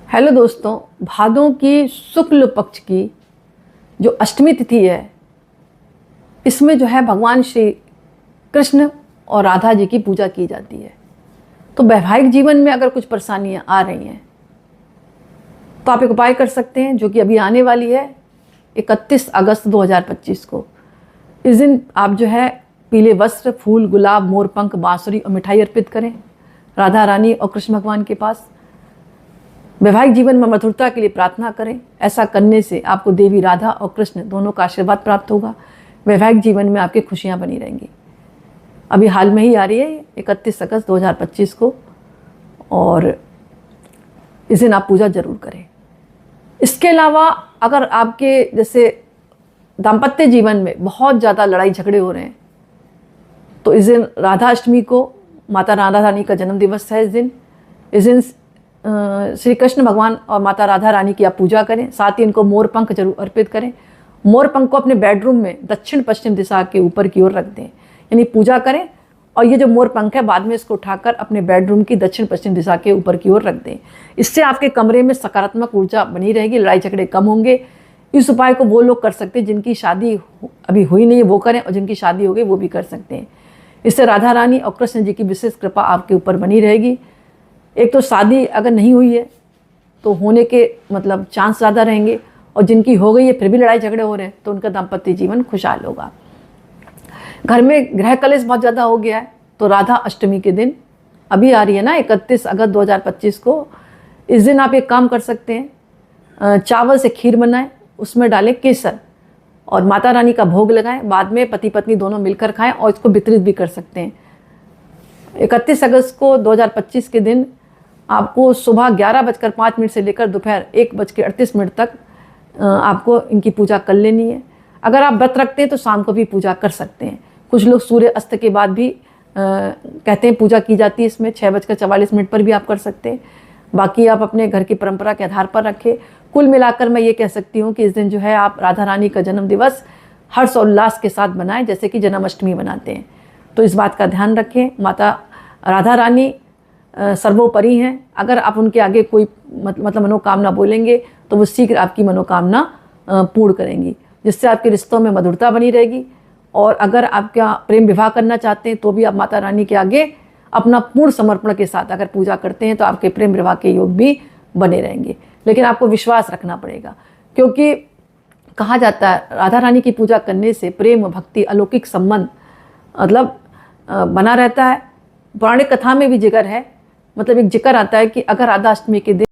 Hello दोस्तों, भादों की शुक्ल पक्ष की जो अष्टमी तिथि है, इसमें जो है भगवान श्री कृष्ण और राधा जी की पूजा की जाती है। तो वैवाहिक जीवन में अगर कुछ परेशानियां आ रही हैं तो आप एक उपाय कर सकते हैं जो कि अभी आने वाली है 31 अगस्त 2025 को। इस दिन आप जो है पीले वस्त्र, फूल, गुलाब, मोरपंख, बांसुरी और मिठाई अर्पित करें राधा रानी और कृष्ण भगवान के पास। वैवाहिक जीवन में मधुरता के लिए प्रार्थना करें। ऐसा करने से आपको देवी राधा और कृष्ण दोनों का आशीर्वाद प्राप्त होगा। वैवाहिक जीवन में आपकी खुशियां बनी रहेंगी। अभी हाल में ही आ रही है 31 अगस्त 2025 को, और इस दिन आप पूजा जरूर करें। इसके अलावा अगर आपके जैसे दाम्पत्य जीवन में बहुत ज़्यादा लड़ाई झगड़े हो रहे हैं तो इस दिन राधा अष्टमी को माता राधा रानी का जन्म दिवस है। इस दिन श्री कृष्ण भगवान और माता राधा रानी की आप पूजा करें। साथ ही इनको मोरपंख जरूर अर्पित करें। मोरपंख को अपने बेडरूम में दक्षिण पश्चिम दिशा के ऊपर की ओर रख दें, यानी पूजा करें। और ये जो मोरपंख है बाद में इसको उठाकर अपने बेडरूम की दक्षिण पश्चिम दिशा के ऊपर की ओर रख दें। इससे आपके कमरे में सकारात्मक ऊर्जा बनी रहेगी, लड़ाई झगड़े कम होंगे। इस उपाय को वो लोग कर सकते हैं जिनकी शादी अभी हुई नहीं है, वो करें, और जिनकी शादी हो गई वो भी कर सकते हैं। इससे राधा रानी और कृष्ण जी की विशेष कृपा आपके ऊपर बनी रहेगी। एक तो शादी अगर नहीं हुई है तो होने के मतलब चांस ज़्यादा रहेंगे, और जिनकी हो गई है फिर भी लड़ाई झगड़े हो रहे हैं तो उनका दाम्पत्य जीवन खुशहाल होगा। घर में गृह कलेश बहुत ज़्यादा हो गया है तो राधा अष्टमी के दिन अभी आ रही है ना 31 अगस्त 2025 को, इस दिन आप एक काम कर सकते हैं। चावल से खीर बनाएं, उसमें डालें केसर और माता रानी का भोग लगाएं। बाद में पति पत्नी दोनों मिलकर खाएं और इसको वितरित भी कर सकते हैं। 31 अगस्त को 2025 के दिन आपको सुबह 11:05 से लेकर दोपहर 1:38 तक आपको इनकी पूजा कर लेनी है। अगर आप व्रत रखते हैं तो शाम को भी पूजा कर सकते हैं। कुछ लोग सूर्य अस्त के बाद भी कहते हैं पूजा की जाती है। इसमें 6:44 पर भी आप कर सकते हैं। बाकी आप अपने घर की परंपरा के आधार पर रखें। कुल मिलाकर मैं ये कह सकती हूँ कि इस दिन जो है आप राधा रानी का जन्म दिवस हर्ष और उल्लास के साथ बनाएं, जैसे कि जन्माष्टमी बनाते हैं। तो इस बात का ध्यान रखें। माता राधा रानी सर्वोपरि हैं। अगर आप उनके आगे कोई मतलब मनोकामना बोलेंगे तो वो शीघ्र आपकी मनोकामना पूर्ण करेंगी, जिससे आपके रिश्तों में मधुरता बनी रहेगी। और अगर आप क्या प्रेम विवाह करना चाहते हैं तो भी आप माता रानी के आगे अपना पूर्ण समर्पण के साथ अगर पूजा करते हैं तो आपके प्रेम विवाह के योग भी बने रहेंगे। लेकिन आपको विश्वास रखना पड़ेगा, क्योंकि कहा जाता है राधा रानी की पूजा करने से प्रेम, भक्ति, अलौकिक संबंध मतलब बना रहता है। पौराणिक कथा में भी जिक्र है, मतलब एक जिक्र आता है कि अगर राधा अष्टमी के दिन